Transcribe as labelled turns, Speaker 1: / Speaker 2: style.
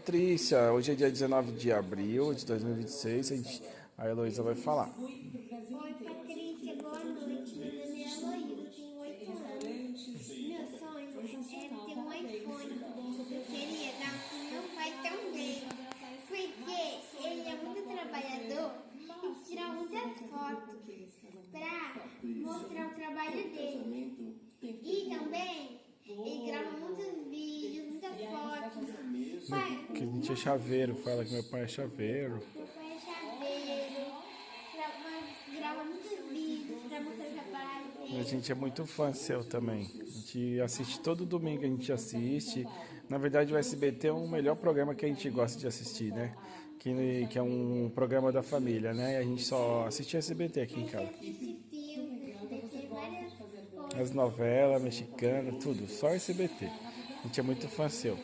Speaker 1: Patrícia, hoje é dia 19 de abril de 2026, a Heloísa vai falar.
Speaker 2: Oi, Patrícia, boa noite. Meu nome é Heloísa, eu tenho 8 anos. Meu sonho é ter um iPhone. Eu queria dar pro meu pai também, porque ele é muito trabalhador e tira muitas fotos para mostrar o trabalho dele. E também ele grava muitos vídeos, muitas fotos. Pai,
Speaker 1: Que a gente é chaveiro, fala que meu pai é chaveiro.
Speaker 2: meu pai é chaveiro, grava muitos vídeos para mostrar o trabalho
Speaker 1: A
Speaker 2: dele.
Speaker 1: gente é muito fã seu também. A gente assiste todo domingo, a gente assiste. Na verdade, o SBT é o melhor programa que a gente gosta de assistir, né? Que é um programa da família, né? E a gente só assiste SBT aqui em
Speaker 2: Aí você
Speaker 1: casa.
Speaker 2: assiste filmes, tem várias
Speaker 1: As
Speaker 2: coisas.
Speaker 1: novelas mexicanas, tudo, só SBT. A gente é muito fã seu.